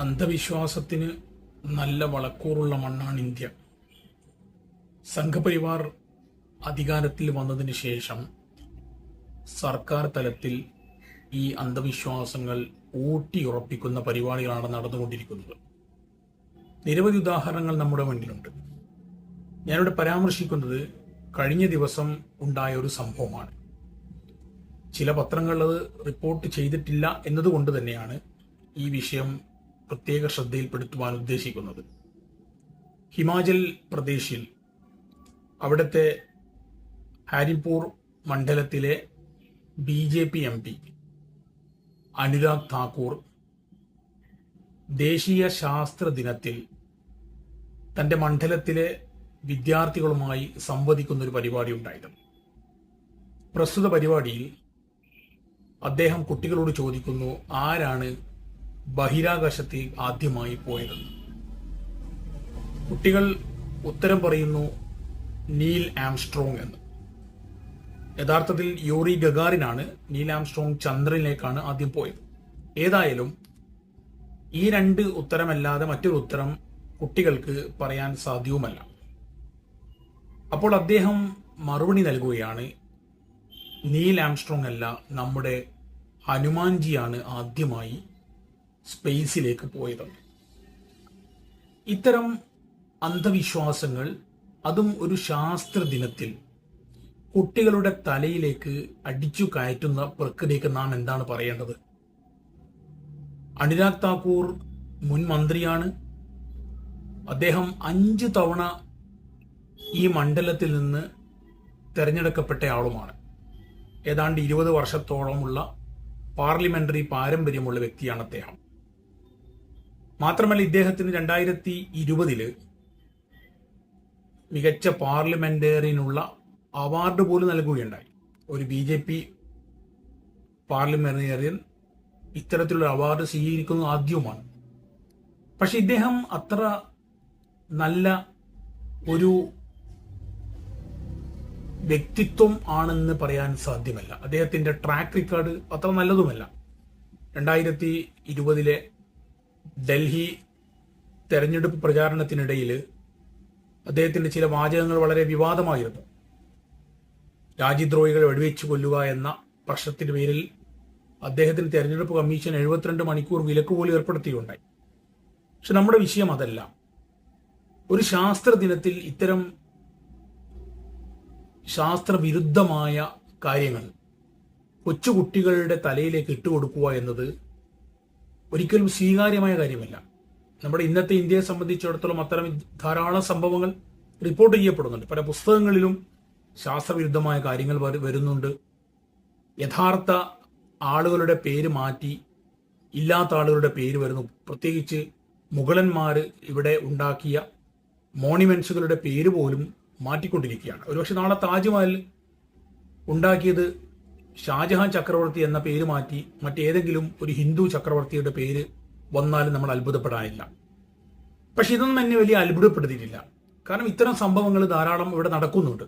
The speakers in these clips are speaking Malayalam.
അന്ധവിശ്വാസത്തിന് നല്ല വളക്കൂറുള്ള മണ്ണാണ് ഇന്ത്യ. സംഘപരിവാർ അധികാരത്തിൽ വന്നതിന് ശേഷം സർക്കാർ തലത്തിൽ ഈ അന്ധവിശ്വാസങ്ങൾ ഊട്ടിയുറപ്പിക്കുന്ന പരിപാടികളാണ് നടന്നുകൊണ്ടിരിക്കുന്നത്. നിരവധി ഉദാഹരണങ്ങൾ നമ്മുടെ മുന്നിലുണ്ട്. ഞാനിവിടെ പരാമർശിക്കുന്നത് കഴിഞ്ഞ ദിവസം ഉണ്ടായ ഒരു സംഭവമാണ്. ചില പത്രങ്ങൾ അത് റിപ്പോർട്ട് ചെയ്തിട്ടില്ല എന്നതുകൊണ്ട് തന്നെയാണ് ഈ വിഷയം പ്രത്യേക ശ്രദ്ധയിൽപ്പെടുത്തുവാൻ ഉദ്ദേശിക്കുന്നത്. ഹിമാചൽ പ്രദേശിൽ അവിടുത്തെ ഹാരിപൂർ മണ്ഡലത്തിലെ BJP MP അനുരാഗ് താക്കൂർ ദേശീയ ശാസ്ത്ര ദിനത്തിൽ തന്റെ മണ്ഡലത്തിലെ വിദ്യാർത്ഥികളുമായി സംവദിക്കുന്ന ഒരു പരിപാടി ഉണ്ടായിരുന്നു. പ്രസ്തുത പരിപാടിയിൽ അദ്ദേഹം കുട്ടികളോട് ചോദിക്കുന്നു, ആരാണ് ബഹിരാകാശത്തിൽ ആദ്യമായി പോയതെന്ന്. കുട്ടികൾ ഉത്തരം പറയുന്നു, നീൽ ആംസ്ട്രോങ് എന്ന്. യഥാർത്ഥത്തിൽ യൂറി ഗഗാറിനാണ്. നീൽ ആംസ്ട്രോങ് ചന്ദ്രനിലേക്കാണ് ആദ്യം പോയത്. ഏതായാലും ഈ രണ്ട് ഉത്തരമല്ലാതെ മറ്റൊരു ഉത്തരം കുട്ടികൾക്ക് പറയാൻ സാധ്യവുമല്ല. അപ്പോൾ അദ്ദേഹം മറുപടി നൽകുകയാണ്, നീൽ ആംസ്ട്രോങ് അല്ല, നമ്മുടെ ഹനുമാൻജിയാണ് ആദ്യമായി സ്പേസിലേക്ക് പോയത്. ഇത്തരം അന്ധവിശ്വാസങ്ങൾ, അതും ഒരു ശാസ്ത്ര ദിനത്തിൽ കുട്ടികളുടെ തലയിലേക്ക് അടിച്ചു കയറ്റുന്ന പ്രക്രിയക്ക് നാം എന്താണ് പറയേണ്ടത്? അനുരാഗ് താക്കൂർ മുൻ മന്ത്രിയാണ്. അദ്ദേഹം 5 തവണ ഈ മണ്ഡലത്തിൽ നിന്ന് തെരഞ്ഞെടുക്കപ്പെട്ട ആളുമാണ്. ഏതാണ്ട് 20 വർഷത്തോളമുള്ള പാർലമെന്ററി പാരമ്പര്യമുള്ള വ്യക്തിയാണ് അദ്ദേഹം. മാത്രമല്ല, ഇദ്ദേഹത്തിന് 2020 മികച്ച പാർലമെന്റേറിയനുള്ള അവാർഡ് പോലും നൽകുകയുണ്ടായി. ഒരു BJP പാർലമെന്റേറിയൻ ഇത്തരത്തിലുള്ള അവാർഡ് സ്വീകരിക്കുന്നത് ആദ്യവുമാണ്. പക്ഷെ ഇദ്ദേഹം അത്ര നല്ല ഒരു വ്യക്തിത്വം ആണെന്ന് പറയാൻ സാധ്യമല്ല. അദ്ദേഹത്തിന്റെ ട്രാക്ക് റെക്കോർഡ് അത്ര നല്ലതുമല്ല. 2020 ഡൽഹി തെരഞ്ഞെടുപ്പ് പ്രചാരണത്തിനിടയിൽ അദ്ദേഹത്തിന്റെ ചില വാചകങ്ങൾ വളരെ വിവാദമായിരുന്നു. രാജ്യദ്രോഹികളെ വെടിവെച്ച് കൊല്ലുക എന്ന പ്രശ്നത്തിന്റെ പേരിൽ അദ്ദേഹത്തിന് തെരഞ്ഞെടുപ്പ് കമ്മീഷൻ 72 മണിക്കൂർ വിലക്ക് പോലും ഏർപ്പെടുത്തിയുണ്ടായി. പക്ഷെ നമ്മുടെ വിഷയം അതല്ല. ഒരു ശാസ്ത്ര ദിനത്തിൽ ഇത്തരം ശാസ്ത്രവിരുദ്ധമായ കാര്യങ്ങൾ കൊച്ചുകുട്ടികളുടെ തലയിലേക്ക് ഇട്ടുകൊടുക്കുക എന്നത് ഒരിക്കലും സ്വീകാര്യമായ കാര്യമല്ല. നമ്മുടെ ഇന്നത്തെ ഇന്ത്യയെ സംബന്ധിച്ചിടത്തോളം അത്തരം ധാരാളം സംഭവങ്ങൾ റിപ്പോർട്ട് ചെയ്യപ്പെടുന്നുണ്ട്. പല പുസ്തകങ്ങളിലും ശാസ്ത്രവിരുദ്ധമായ കാര്യങ്ങൾ വരുന്നുണ്ട്. യഥാർത്ഥ ആളുകളുടെ പേര് മാറ്റി ഇല്ലാത്ത ആളുകളുടെ പേര് വരുന്നു. പ്രത്യേകിച്ച് മുഗളന്മാർ ഇവിടെ ഉണ്ടാക്കിയ മോണിമെന്റ്സുകളുടെ പേര് പോലും മാറ്റിക്കൊണ്ടിരിക്കുകയാണ്. ഒരുപക്ഷെ നാളെ താജ്മഹൽ ഉണ്ടാക്കിയത് ഷാജഹാൻ ചക്രവർത്തി എന്ന പേര് മാറ്റി മറ്റേതെങ്കിലും ഒരു ഹിന്ദു ചക്രവർത്തിയുടെ പേര് വന്നാലും നമ്മൾ അത്ഭുതപ്പെടാനില്ല. പക്ഷെ ഇതൊന്നും എന്നെ വലിയ അത്ഭുതപ്പെടുത്തിയിട്ടില്ല. കാരണം ഇത്തരം സംഭവങ്ങൾ ധാരാളം ഇവിടെ നടക്കുന്നുണ്ട്.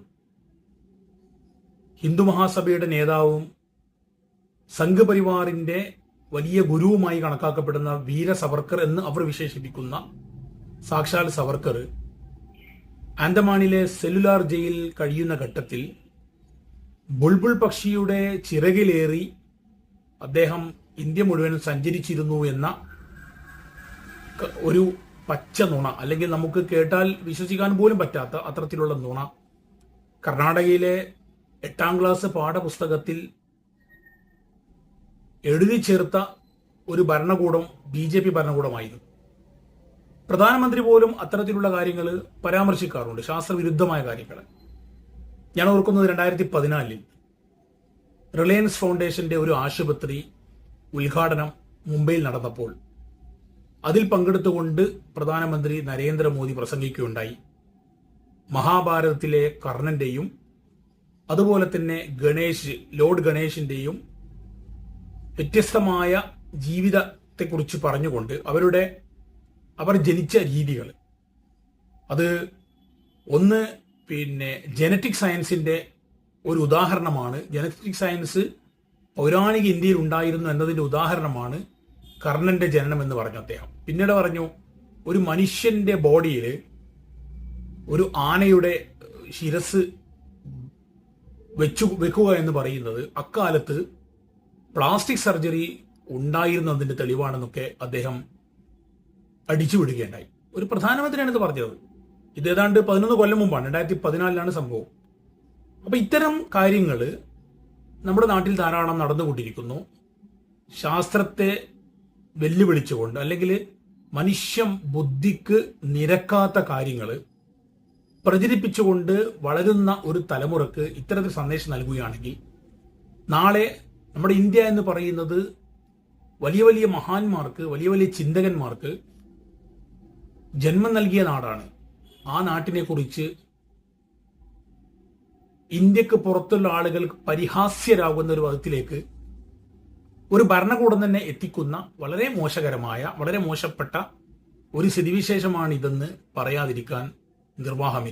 ഹിന്ദു മഹാസഭയുടെ നേതാവും സംഘപരിവാറിന്റെ വലിയ ഗുരുവുമായി കണക്കാക്കപ്പെടുന്ന വീര സവർക്കർ എന്ന് അവർ വിശേഷിപ്പിക്കുന്ന സാക്ഷാൽ സവർക്കർ ആൻഡമാനിലെ സെല്ലുലാർ ജയിലിൽ കഴിയുന്ന ഘട്ടത്തിൽ ബുൾബുൾ പക്ഷിയുടെ ചിറകിലേറി അദ്ദേഹം ഇന്ത്യ മുഴുവൻ സഞ്ചരിച്ചിരുന്നു എന്ന ഒരു പച്ച നുണ, അല്ലെങ്കിൽ നമുക്ക് കേട്ടാൽ വിശ്വസിക്കാൻ പോലും പറ്റാത്ത അത്തരത്തിലുള്ള നുണ കർണാടകയിലെ 8ാം ക്ലാസ് പാഠപുസ്തകത്തിൽ എഴുതി ചേർത്ത ഒരു ഭരണകൂടം BJP ഭരണകൂടമായിരുന്നു. പ്രധാനമന്ത്രി പോലും അത്തരത്തിലുള്ള കാര്യങ്ങൾ പരാമർശിക്കാറുണ്ട്, ശാസ്ത്രവിരുദ്ധമായ കാര്യങ്ങൾ. ഞാൻ ഓർക്കുന്നത് 2014 റിലയൻസ് ഫൗണ്ടേഷന്റെ ഒരു ആശുപത്രി ഉദ്ഘാടനം മുംബൈയിൽ നടന്നപ്പോൾ അതിൽ പങ്കെടുത്തുകൊണ്ട് പ്രധാനമന്ത്രി നരേന്ദ്രമോദി പ്രസംഗിക്കുകയുണ്ടായി. മഹാഭാരതത്തിലെ കർണന്റെയും അതുപോലെ തന്നെ ലോർഡ് ഗണേഷിന്റെയും വ്യത്യസ്തമായ ജീവിതത്തെക്കുറിച്ച് പറഞ്ഞുകൊണ്ട് അവർ ജനിച്ച രീതികൾ, അത് ഒന്ന് ജനറ്റിക് സയൻസിന്റെ ഒരു ഉദാഹരണമാണ്. ജനറ്റിക് സയൻസ് പൗരാണിക ഇന്ത്യയിൽ ഉണ്ടായിരുന്നു എന്നതിന്റെ ഉദാഹരണമാണ് കർണന്റെ ജനനം എന്ന് പറഞ്ഞു അദ്ദേഹം. പിന്നീട് പറഞ്ഞു, ഒരു മനുഷ്യന്റെ ബോഡിയിൽ ഒരു ആനയുടെ ശിരസ് വെക്കുക എന്ന് പറയുന്നത് അക്കാലത്ത് പ്ലാസ്റ്റിക് സർജറി ഉണ്ടായിരുന്നതിന്റെ തെളിവാണെന്നൊക്കെ അദ്ദേഹം അടിച്ചുവിടുകയുണ്ടായി. ഒരു പ്രധാനമന്ത്രിയാണ് ഇത് പറഞ്ഞത്. ഇത് ഏതാണ്ട് 11 കൊല്ലം മുമ്പാണ്, 2014 സംഭവം. അപ്പൊ ഇത്തരം കാര്യങ്ങൾ നമ്മുടെ നാട്ടിൽ ധാരാളം നടന്നുകൊണ്ടിരിക്കുന്നു. ശാസ്ത്രത്തെ വെല്ലുവിളിച്ചുകൊണ്ട്, അല്ലെങ്കിൽ മനുഷ്യ ബുദ്ധിക്ക് നിരക്കാത്ത കാര്യങ്ങൾ പ്രചരിപ്പിച്ചുകൊണ്ട് വളരുന്ന ഒരു തലമുറക്ക് ഇത്തരത്തിൽ സന്ദേശം നൽകുകയാണെങ്കിൽ നാളെ നമ്മുടെ ഇന്ത്യ എന്ന് പറയുന്നത് വലിയ വലിയ മഹാന്മാർക്ക്, വലിയ വലിയ ചിന്തകന്മാർക്ക് ജന്മം നൽകിയ നാടാണ്. ആ നാട്ടിനെ കുറിച്ച് ഇന്ത്യക്ക് പുറത്തുള്ള ആളുകൾ പരിഹാസ്യരാകുന്ന ഒരു വിധത്തിലേക്ക് ഒരു ഭരണകൂടം തന്നെ എത്തിക്കുന്ന വളരെ മോശകരമായ, വളരെ മോശപ്പെട്ട ഒരു സ്ഥിതിവിശേഷമാണ് ഇതെന്ന് പറയാതിരിക്കാൻ നിർവാഹമില്ല.